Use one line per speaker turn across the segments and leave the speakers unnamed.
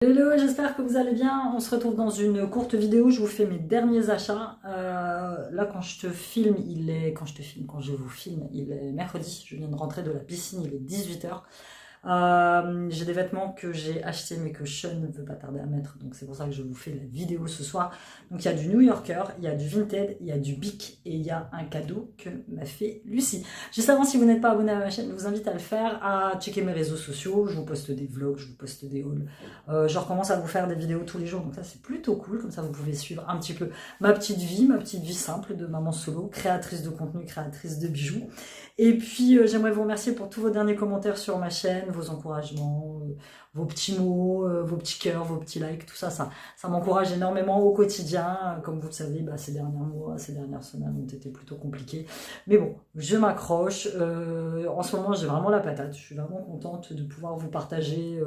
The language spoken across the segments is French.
Hello, j'espère que vous allez bien. On se retrouve dans une courte vidéo. Je vous fais mes derniers achats. Là, quand je vous filme, il est mercredi. Je viens de rentrer de la piscine, il est 18h. J'ai des vêtements que j'ai achetés mais que Sean ne veut pas tarder à mettre, donc c'est pour ça que je vous fais la vidéo ce soir. Donc il y a du New Yorker, il y a du Vinted, il y a du Bic et il y a un cadeau que m'a fait Lucie. Juste avant, si vous n'êtes pas abonné à ma chaîne, je vous invite à le faire, à checker mes réseaux sociaux. Je vous poste des vlogs, je vous poste des hauls. Je recommence à vous faire des vidéos tous les jours, donc ça c'est plutôt cool. Comme ça vous pouvez suivre un petit peu ma petite vie simple de maman solo, créatrice de contenu, créatrice de bijoux. Et puis j'aimerais vous remercier pour tous vos derniers commentaires sur ma chaîne, vos encouragements, vos petits mots, vos petits cœurs, vos petits likes, tout ça, ça m'encourage énormément au quotidien. Comme vous le savez, ces derniers mois, ces dernières semaines ont été plutôt compliquées. Mais bon, je m'accroche. En ce moment, j'ai vraiment la patate. Je suis vraiment contente de pouvoir vous partager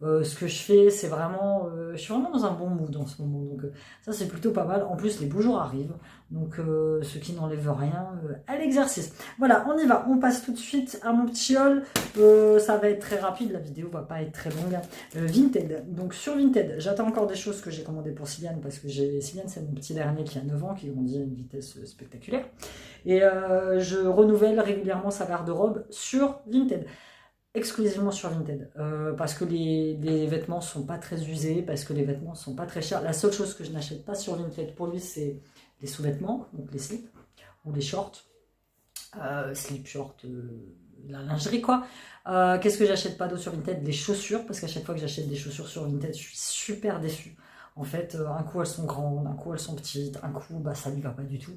ce que je fais. C'est vraiment, je suis vraiment dans un bon mood en ce moment, donc ça c'est plutôt pas mal. En plus les beaux jours arrivent, donc ce qui n'enlève rien à l'exercice. Voilà, on y va, on passe tout de suite à mon petit haul. Ça va être très rapide, la vidéo va pas être très longue. Vinted, donc sur Vinted j'attends encore des choses que j'ai commandées pour Siliane, parce que Siliane c'est mon petit dernier qui a 9 ans, qui grandit à une vitesse spectaculaire, et je renouvelle régulièrement sa garde-robe sur Vinted, exclusivement sur Vinted, parce que les vêtements sont pas très usés, parce que les vêtements sont pas très chers. La seule chose que je n'achète pas sur Vinted pour lui, c'est les sous-vêtements, donc les slips ou les shorts, slip, short, la lingerie quoi. Qu'est-ce que j'achète pas d'autre sur Vinted? Les chaussures, parce qu'à chaque fois que j'achète des chaussures sur Vinted, je suis super déçue. En fait, un coup elles sont grandes, un coup elles sont petites, un coup ça lui va pas du tout.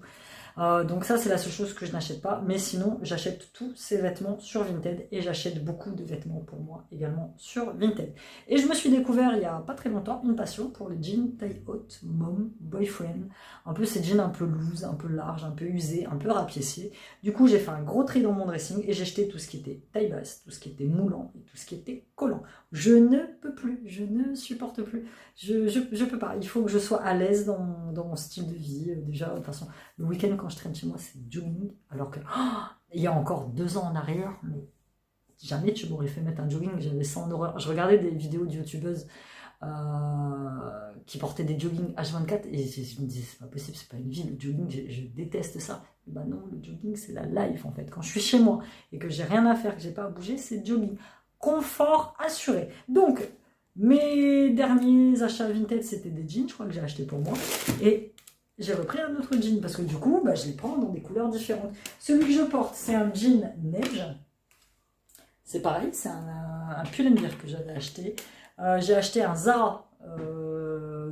Donc ça c'est la seule chose que je n'achète pas, mais sinon j'achète tous ces vêtements sur Vinted, et j'achète beaucoup de vêtements pour moi également sur Vinted. Et je me suis découvert il y a pas très longtemps une passion pour les jeans taille haute, mom, boyfriend, un peu ces jeans un peu loose, un peu large, un peu usés, un peu rapiécés. Du coup j'ai fait un gros tri dans mon dressing et j'ai jeté tout ce qui était taille basse, tout ce qui était moulant et tout ce qui était collant. Je ne peux plus, je ne supporte plus, je peux pas, il faut que je sois à l'aise dans mon style de vie. Déjà de toute façon le week-end quand je traîne chez moi c'est jogging, alors que il y a encore 2 ans en arrière, mais jamais tu m'aurais fait mettre un jogging, j'avais ça en horreur. Je regardais des vidéos de youtubeuses qui portaient des joggings H24 et je me disais c'est pas possible, c'est pas une vie le jogging, je déteste ça. Et bah non, le jogging c'est la life en fait. Quand je suis chez moi et que j'ai rien à faire, que j'ai pas à bouger, c'est jogging. Confort assuré. Donc mes derniers achats Vinted c'était des jeans, je crois que j'ai acheté pour moi, et j'ai repris un autre jean parce que du coup je les prends dans des couleurs différentes. Celui que je porte c'est un jean neige. C'est pareil, c'est un Pull&Bear que j'avais acheté. J'ai acheté un Zara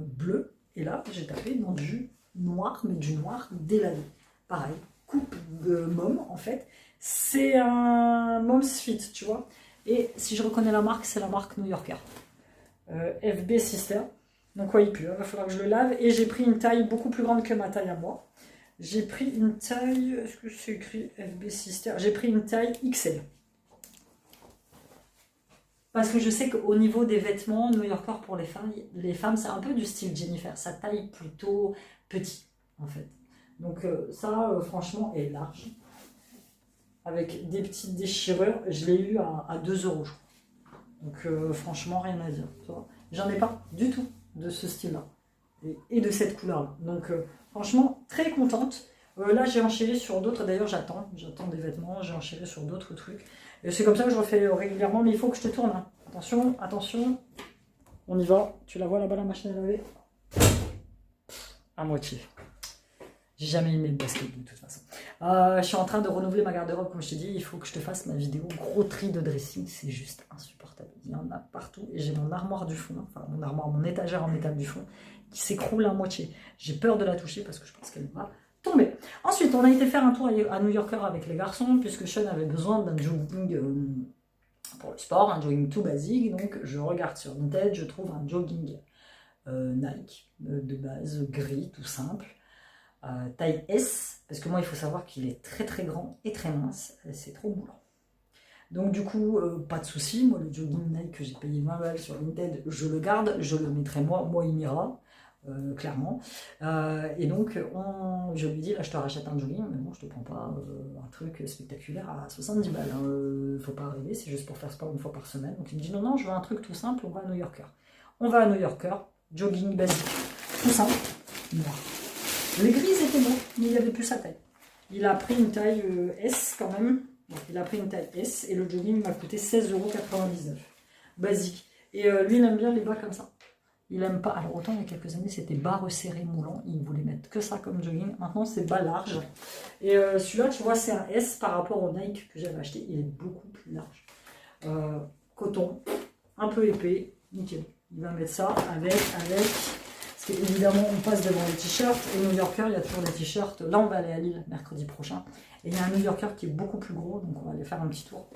bleu, et là j'ai tapé dans du noir, mais du noir délavé. Pareil, coupe de mom en fait. C'est un Mom's Fit, tu vois. Et si je reconnais la marque, c'est la marque New Yorker. FB Sister. Donc ouais, il pue, il va falloir que je le lave. Et j'ai pris une taille beaucoup plus grande que ma taille à moi. J'ai pris une taille, est-ce que c'est écrit FB Sister? J'ai pris une taille XL. Parce que je sais qu'au niveau des vêtements, New Yorker pour les femmes c'est un peu du style Jennifer, ça taille plutôt petit en fait. Donc ça franchement est large, avec des petites déchirures. Je l'ai eu à 2 euros je crois. Donc franchement rien à dire. J'en ai pas du tout de ce style là et de cette couleur là. Donc franchement très contente. Là j'ai enchaîné sur d'autres, d'ailleurs j'attends des vêtements, j'ai enchaîné sur d'autres trucs. Et c'est comme ça que je refais régulièrement, mais il faut que je te tourne. Hein. Attention, attention. On y va. Tu la vois là-bas la machine à laver? À moitié. J'ai jamais aimé le basket de toute façon. Je suis en train de renouveler ma garde-robe, comme je t'ai dit. Il faut que je te fasse ma vidéo gros tri de dressing. C'est juste insupportable. Il y en a partout. Et j'ai mon armoire du fond, enfin mon armoire, mon étagère en métal du fond, qui s'écroule à moitié. J'ai peur de la toucher parce que je pense qu'elle va tomber. Ensuite, on a été faire un tour à New Yorker avec les garçons, puisque Sean avait besoin d'un jogging pour le sport, un jogging tout basique. Donc je regarde sur Vinted, je trouve un jogging Nike de base, gris, tout simple, taille S, parce que moi il faut savoir qu'il est très très grand et très mince, c'est trop moulant. Donc du coup, pas de souci, moi le jogging Nike que j'ai payé 20 balles sur Vinted, je le garde, je le mettrai moi il m'ira. Clairement. Et donc, je lui dis, là, je te rachète un jogging, mais bon, je te prends pas un truc spectaculaire à 70 balles. Hein. Faut pas rêver, c'est juste pour faire sport une fois par semaine. Donc, il me dit, non, non, je veux un truc tout simple, on va à New Yorker. On va à New Yorker, jogging basique, tout simple, noir. Les grises étaient bons, mais il n'y avait plus sa taille. Il a pris une taille S quand même. Donc, il a pris une taille S et le jogging m'a coûté 16,99 €. Basique. Et lui, il aime bien les bas comme ça. Il aime pas. Alors, autant il y a quelques années, c'était bas resserré moulant. Il voulait mettre que ça comme jogging. Maintenant, c'est bas large. Et celui-là, tu vois, c'est un S par rapport au Nike que j'avais acheté. Il est beaucoup plus large. Coton, un peu épais, nickel. Il va mettre ça avec. Parce qu'évidemment, on passe devant les t-shirts. Et New Yorker, il y a toujours des t-shirts. Là, on va aller à Lille mercredi prochain. Et il y a un New Yorker qui est beaucoup plus gros. Donc, on va aller faire un petit tour.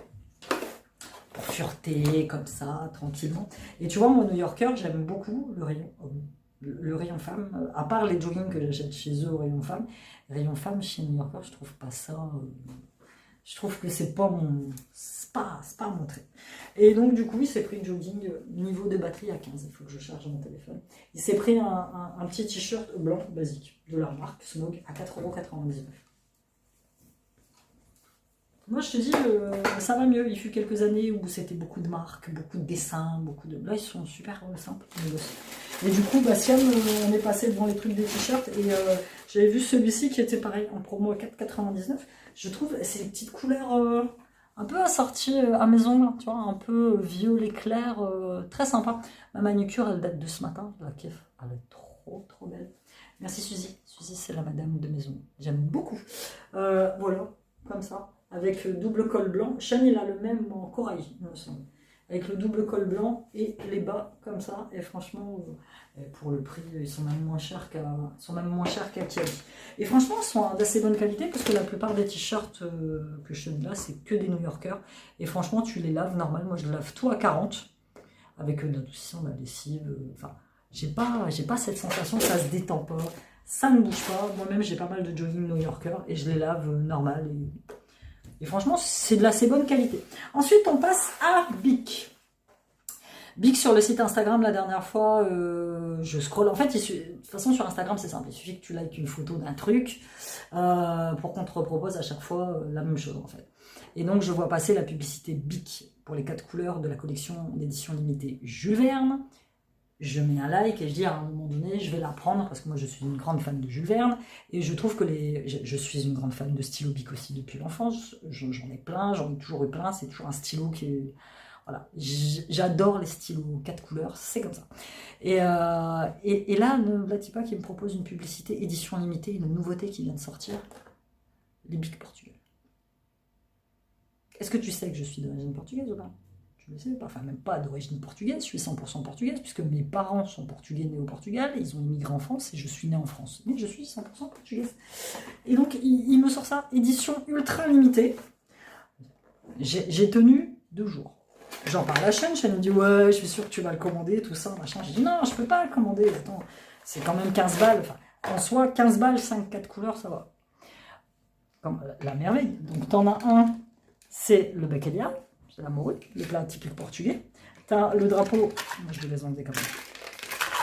Pour fureter, comme ça, tranquillement. Et tu vois, moi, New Yorker, j'aime beaucoup le rayon homme. Le rayon femme, à part les joggings que j'achète chez eux au rayon femme. Rayon femme, chez New Yorker, je trouve pas ça... je trouve que c'est pas mon... C'est pas mon trait. Et donc, du coup, il s'est pris le jogging niveau de batterie à 15. Il faut que je charge mon téléphone. Il s'est pris un petit t-shirt blanc basique de la marque Smog à 4,99 €. Moi, je te dis, ça va mieux. Il fut quelques années où c'était beaucoup de marques, beaucoup de dessins, beaucoup de... Là, ils sont super simples. Et du coup, Siam, on est passé devant les trucs des t-shirts et j'avais vu celui-ci qui était pareil, en promo à 4,99 €. Je trouve ces petites couleurs un peu assorties à mes ongles, tu vois, un peu violet clair, très sympa. Ma manucure, elle date de ce matin, la kiffe. Elle est trop belle. Merci Suzy. Suzy, c'est la madame de mes ongles. J'aime beaucoup. Voilà, comme ça. Avec le double col blanc. Shane, il a le même en corail, il me semble. Avec le double col blanc et les bas comme ça. Et franchement, pour le prix, ils sont même moins chers qu'à Kiali. Et franchement, ils sont d'assez bonne qualité parce que la plupart des t-shirts que je te dis là, c'est que des New Yorkers. Et franchement, tu les laves normal. Moi, je lave tout à 40 avec l'adoucissant, la lessive. Enfin, j'ai pas cette sensation, ça se détend pas, ça ne bouge pas. Moi-même, j'ai pas mal de jogging New Yorker et je les lave normal. Et franchement, c'est de l'assez bonne qualité. Ensuite, on passe à Bic. Bic sur le site Instagram, la dernière fois, je scrolle. En fait, de toute façon, sur Instagram, c'est simple. Il suffit que tu likes une photo d'un truc pour qu'on te repropose à chaque fois la même chose, en fait. Et donc, je vois passer la publicité Bic pour les 4 couleurs de la collection d'édition limitée Jules Verne. Je mets un like et je dis à un moment donné, je vais la prendre parce que moi je suis une grande fan de Jules Verne et je trouve que je suis une grande fan de stylo Bic aussi depuis l'enfance. J'en ai plein, j'en ai toujours eu plein. C'est toujours un stylo qui est... Voilà, j'adore les stylos 4 couleurs, c'est comme ça. Et là, ne Vlati pas qui me propose une publicité édition limitée, une nouveauté qui vient de sortir, les Bic portugais. Est-ce que tu sais que je suis d'origine portugaise ou pas? Je ne sais pas, enfin même pas d'origine portugaise, je suis 100% portugaise, puisque mes parents sont portugais nés au Portugal, ils ont immigré en France et je suis née en France. Mais je suis 100% portugaise. Et donc il me sort ça, édition ultra limitée. J'ai tenu 2 jours. J'en parle à Shane me dit ouais, je suis sûr que tu vas le commander, tout ça, machin. Je dis non, je peux pas le commander, attends, c'est quand même 15 balles. Enfin, en soi, 15 balles, 5-4 couleurs, ça va. Comme la merveille. Donc t'en as un, c'est le bacalhau. C'est la morue, le plat typique portugais. Tu as le drapeau, moi je vais les enlever comme ça.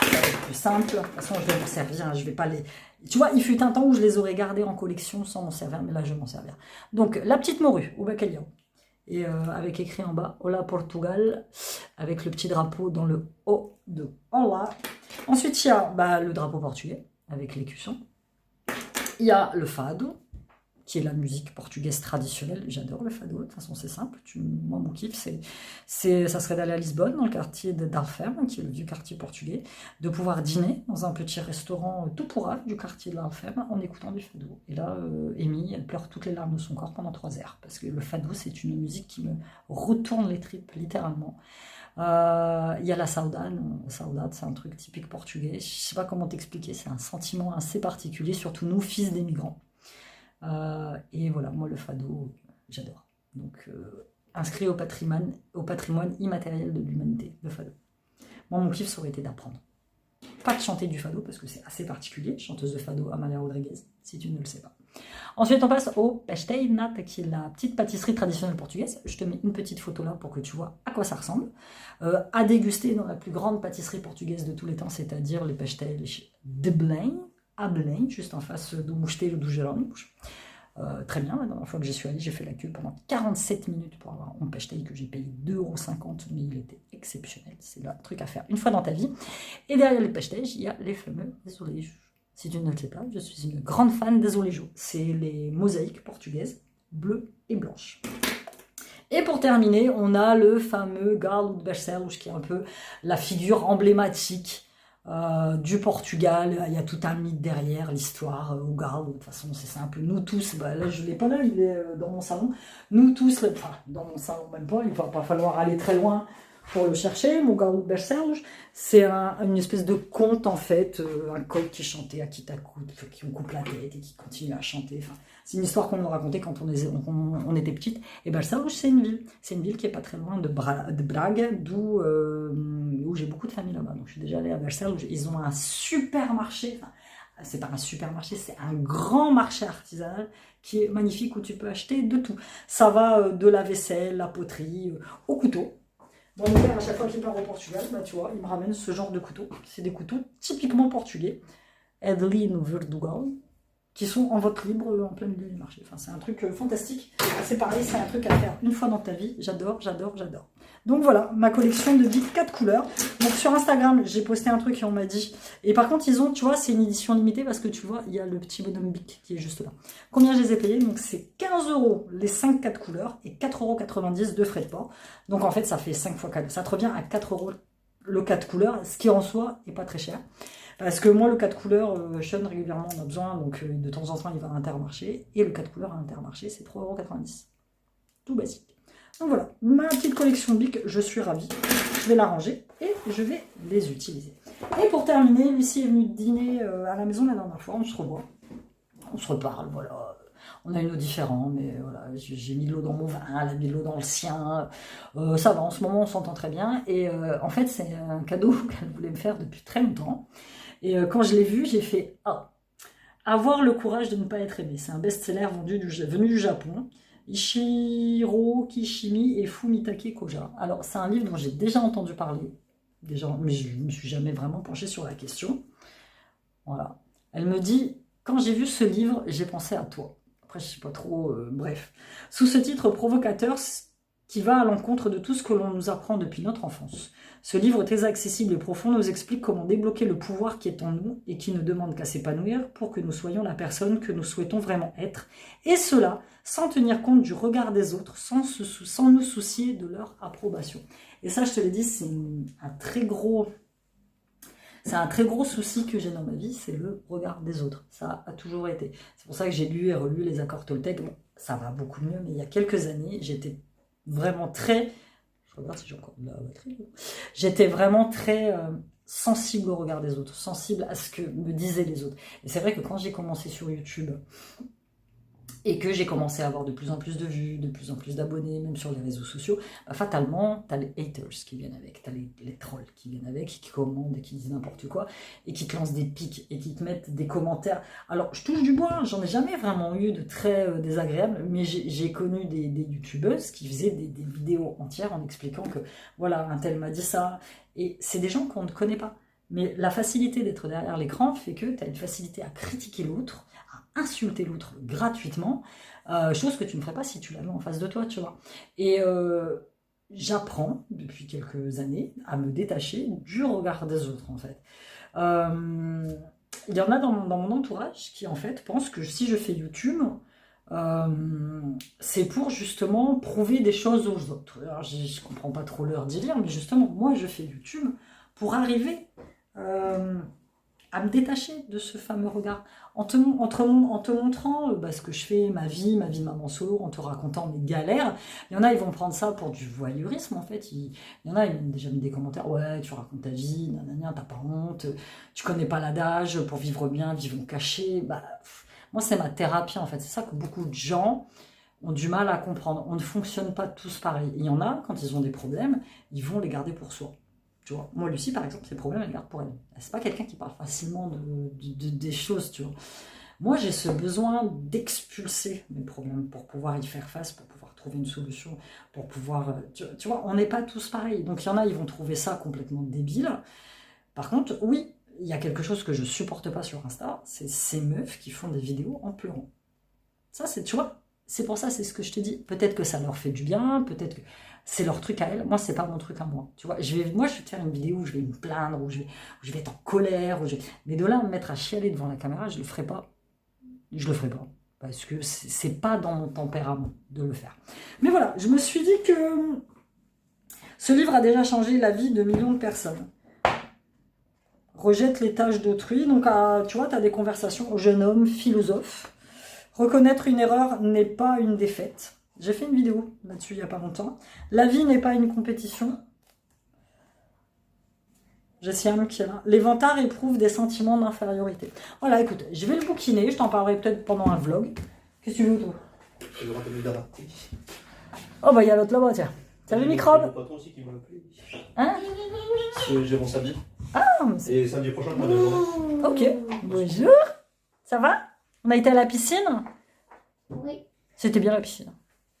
C'est plus simple, de toute façon je vais m'en servir, je vais pas les... Tu vois, il fut un temps où je les aurais gardés en collection sans m'en servir, mais là je vais m'en servir. Donc la petite morue au bacalhau, et avec écrit en bas, Hola Portugal, avec le petit drapeau dans le O de Hola. Ensuite il y a le drapeau portugais, avec l'écusson. Il y a le fado, qui est la musique portugaise traditionnelle. J'adore le fado, de toute façon c'est simple. Moi mon kiff, ça serait d'aller à Lisbonne, dans le quartier d'Alfem, qui est le vieux quartier portugais, de pouvoir dîner dans un petit restaurant tout pourrave du quartier d'Alfem en écoutant du fado. Et là, Amy, elle pleure toutes les larmes de son corps pendant 3 heures, parce que le fado, c'est une musique qui me retourne les tripes, littéralement. Il y a la saudade, c'est un truc typique portugais. Je sais pas comment t'expliquer, c'est un sentiment assez particulier, surtout nous, fils d'émigrants. Et voilà, moi le fado, j'adore. Donc inscrit au patrimoine immatériel de l'humanité, le fado. Moi mon kiff, ça aurait été d'apprendre. Pas de chanter du fado parce que c'est assez particulier, chanteuse de fado Amalia Rodriguez, si tu ne le sais pas. Ensuite on passe au pastel nat, qui est la petite pâtisserie traditionnelle portugaise. Je te mets une petite photo là pour que tu vois à quoi ça ressemble. À déguster dans la plus grande pâtisserie portugaise de tous les temps, c'est-à-dire les pastels de Belém, à Belém, juste en face do Mosteiro do Jerónimos. Très bien, la dernière fois que j'y suis allée, j'ai fait la queue pendant 47 minutes pour avoir un pêche-taille que j'ai payé 2,50 €, mais il était exceptionnel. C'est le truc à faire une fois dans ta vie. Et derrière les pêche-taille, il y a les fameux azulejos. Si tu ne le sais pas, je suis une grande fan d'azulejos. C'est les mosaïques portugaises, bleues et blanches. Et pour terminer, on a le fameux Galo de Barcelos, qui est un peu la figure emblématique du Portugal. Il y a tout un mythe derrière l'histoire au Galo. De toute façon, c'est simple. Nous tous, là je ne l'ai pas là, il est dans mon salon. Nous tous, enfin dans mon salon même pas, il ne va pas falloir aller très loin pour le chercher. Mon Galo de Barcelos, c'est une espèce de conte en fait, un coq qui chantait à qui on coupe la tête et qui continue à chanter. Enfin, c'est une histoire qu'on nous racontait quand on était petite. Et Barcelos, c'est une ville. C'est une ville qui est pas très loin de Braga, où j'ai beaucoup de familles là-bas. Donc je suis déjà allée à Barcelos. Ils ont un supermarché. Enfin, c'est pas un supermarché, c'est un grand marché artisanal qui est magnifique où tu peux acheter de tout. Ça va de la vaisselle, la poterie, au couteau. Mon père, à chaque fois qu'il part au Portugal, tu vois, il me ramène ce genre de couteaux. C'est des couteaux typiquement portugais. Edelino Verdugal, qui sont en vente libre en plein milieu du marché. Enfin, c'est un truc fantastique. C'est pareil, c'est un truc à faire une fois dans ta vie. J'adore, j'adore, j'adore. Donc voilà, ma collection de Bic 4 couleurs. Donc sur Instagram, j'ai posté un truc et on m'a dit... Et par contre, ils ont, tu vois, c'est une édition limitée parce que tu vois, il y a le petit bonhomme Bic qui est juste là. Combien je les ai payés? Donc c'est 15 € les 5 4 couleurs et 4,90 € de frais de port. Donc en fait, ça fait 5 fois 4. Ça te revient à 4 € le 4 couleurs, ce qui en soi n'est pas très cher. Parce que moi, le 4 couleurs, Sean régulièrement en a besoin, donc de temps en temps, il va à Intermarché. Et le 4 couleurs à Intermarché, c'est 3,90 €. Tout basique. Donc voilà, ma petite collection Bic, je suis ravie. Je vais la ranger et je vais les utiliser. Et pour terminer, Lucie est venue dîner à la maison la dernière fois, on se revoit. On se reparle, voilà. On a une eau différente, mais voilà, j'ai mis de l'eau dans mon vin, elle a mis de l'eau dans le sien. Ça va, en ce moment, on s'entend très bien. Et en fait, c'est un cadeau qu'elle voulait me faire depuis très longtemps. Et quand je l'ai vu, j'ai fait « Ah, avoir le courage de ne pas être aimé ». C'est un best-seller venu du Japon. Ishiro Kishimi et Fumitake Koja. Alors, c'est un livre dont j'ai déjà entendu parler, mais je ne me suis jamais vraiment penchée sur la question. Voilà. Elle me dit « Quand j'ai vu ce livre, j'ai pensé à toi ». Après, je ne sais pas trop, bref. Sous ce titre provocateur qui va à l'encontre de tout ce que l'on nous apprend depuis notre enfance. Ce livre très accessible et profond nous explique comment débloquer le pouvoir qui est en nous et qui ne demande qu'à s'épanouir pour que nous soyons la personne que nous souhaitons vraiment être. Et cela sans tenir compte du regard des autres, sans nous soucier de leur approbation. Et ça, je te l'ai dit, c'est un très gros souci que j'ai dans ma vie, c'est le regard des autres. Ça a toujours été. C'est pour ça que j'ai lu et relu les accords Toltec. Bon, ça va beaucoup mieux, mais il y a quelques années, j'étais vraiment très... Je regarde si j'ai encore de la batterie. J'étais vraiment très sensible au regard des autres, sensible à ce que me disaient les autres. Et c'est vrai que quand j'ai commencé sur YouTube et que j'ai commencé à avoir de plus en plus de vues, de plus en plus d'abonnés, même sur les réseaux sociaux, bah, fatalement, tu as les haters qui viennent avec, tu as les trolls qui viennent avec, qui commandent et qui disent n'importe quoi, et qui te lancent des pics, et qui te mettent des commentaires. Alors, je touche du bois, j'en ai jamais vraiment eu de très désagréables, mais j'ai connu des youtubeuses qui faisaient des vidéos entières en expliquant que, voilà, un tel m'a dit ça, et c'est des gens qu'on ne connaît pas. Mais la facilité d'être derrière l'écran fait que tu as une facilité à critiquer l'autre, à insulter l'autre gratuitement, chose que tu ne ferais pas si tu l'avais en face de toi, tu vois. Et j'apprends depuis quelques années à me détacher du regard des autres, en fait. Il y en a dans mon entourage qui, en fait, pensent que si je fais YouTube, c'est pour justement prouver des choses aux autres. Alors, je comprends pas trop leur délire, mais justement, moi, je fais YouTube pour arriver à me détacher de ce fameux regard, en te montrant ce que je fais, ma vie de maman solo, en te racontant mes galères. Il y en a, ils vont prendre ça pour du voyeurisme, en fait. Il y en a, ils m'ont déjà mis des commentaires, ouais, tu racontes ta vie, nanana, t'as pas honte, tu connais pas l'adage, pour vivre bien, vivons cachés. Bah, moi, c'est ma thérapie, en fait. C'est ça que beaucoup de gens ont du mal à comprendre. On ne fonctionne pas tous pareil. Il y en a, quand ils ont des problèmes, ils vont les garder pour soi. Tu vois, moi, Lucie, par exemple, ses problèmes, elle garde pour elle. C'est pas quelqu'un qui parle facilement des choses, tu vois. Moi, j'ai ce besoin d'expulser mes problèmes pour pouvoir y faire face, pour pouvoir trouver une solution, pour pouvoir... Tu vois, on n'est pas tous pareils. Donc, il y en a, ils vont trouver ça complètement débile. Par contre, oui, il y a quelque chose que je supporte pas sur Insta, c'est ces meufs qui font des vidéos en pleurant. Ça, c'est, tu vois, c'est pour ça, c'est ce que je te dis. Peut-être que ça leur fait du bien, peut-être que c'est leur truc à elles. Moi, c'est pas mon truc à moi. Tu vois, moi, je vais te faire une vidéo où je vais me plaindre, où je vais être en colère. Mais de là à me mettre à chialer devant la caméra, je le ferai pas. Je le ferai pas. Parce que c'est pas dans mon tempérament de le faire. Mais voilà, je me suis dit que ce livre a déjà changé la vie de millions de personnes. Rejette les tâches d'autrui. Donc, tu vois, tu as des conversations au jeune homme philosophe. Reconnaître une erreur n'est pas une défaite. J'ai fait une vidéo là-dessus il n'y a pas longtemps. La vie n'est pas une compétition. Jessiane qui est là. Les vantards éprouvent des sentiments d'infériorité. Voilà, écoute, je vais le bouquiner. Je t'en parlerai peut-être pendant un vlog. Qu'est-ce que tu veux, toi? Oh, bah, il y a l'autre là-bas, tiens. Salut, microbe.
Le patron aussi qui m'a appelé.
Hein?
J'ai mon samedi.
Ah,
et samedi prochain, je m'en
ok. Bonjour. Ça va? On a été à la piscine?
Oui.
C'était bien la piscine.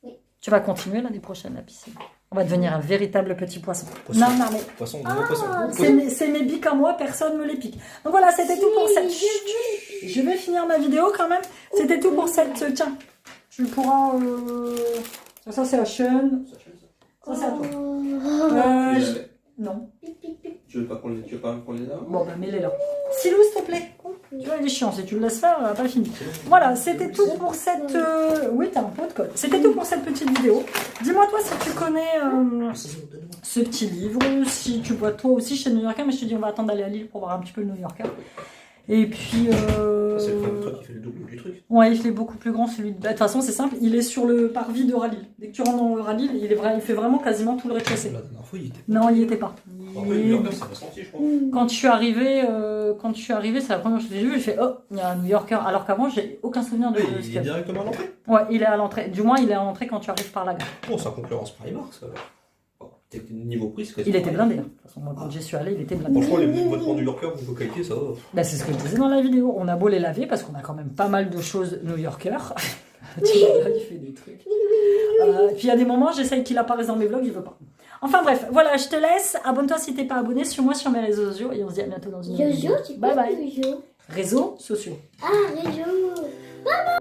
Oui.
Tu vas continuer l'année prochaine la piscine. On va devenir un véritable petit poisson.
Poisson.
Non, mais
Poisson, poisson.
c'est mes bics à moi, personne ne me les pique. Donc voilà, c'était tout pour cette... Je vais finir ma vidéo quand même. C'était tout pour cette... Tiens, tu pourras... Ça c'est la chaîne. Ça c'est à toi. Non.
Tu veux pas qu'on les a?
Bon, bah mets-les là. Silou, s'il te plaît. Tu vois, il est chiant. Si tu le laisses faire, on n'a pas fini. Voilà, c'était tout pour cette... Oui, t'as un pot de colle. C'était tout pour cette petite vidéo. Dis-moi, toi, si tu connais ce petit livre, si tu vois toi aussi chez New Yorker, mais je te dis, on va attendre d'aller à Lille pour voir un petit peu le New Yorker. Et puis...
C'est le fameux truc qui fait le double du truc.
Ouais, il est beaucoup plus grand celui de... De toute façon, c'est simple, il est sur le parvis de Ralil. Dès que tu rentres dans le Ralil, il fait vraiment quasiment tout le rez-de-chaussée.
La dernière fois, il était...
Non, il n'y était pas.
Après, New Yorker, c'est pas senti, je crois.
Quand je suis arrivée, c'est la première chose que j'ai vue, j'ai fait « Oh, il y a un New Yorker » alors qu'avant, j'ai aucun souvenir de
Oui,
ce
il
qu'il y
est
a.
directement à l'entrée.
Ouais, il est à l'entrée. Du moins, il est à l'entrée quand tu arrives par la gare.
Bon, c'est en concurrence Primark, ça. Bon, niveau prix, c'est
Il était blindé. Hein. De toute façon, moi, quand j'y suis allée, il était blindé.
Franchement, les vêtements New Yorker, niveau qualité, ça va.
Bah, c'est ce que je disais dans la vidéo. On a beau les laver parce qu'on a quand même pas mal de choses New Yorker. Tu vois, là, il fait des trucs. Puis il y a des moments, j'essaye qu'il apparaisse dans mes vlogs, il veut pas. Enfin bref, voilà, je te laisse. Abonne-toi si t'es pas abonné. Suis-moi sur mes réseaux sociaux et on se dit à bientôt dans une nouvelle vidéo. Bye bye. Réseaux sociaux.
Ah, réseau. Maman.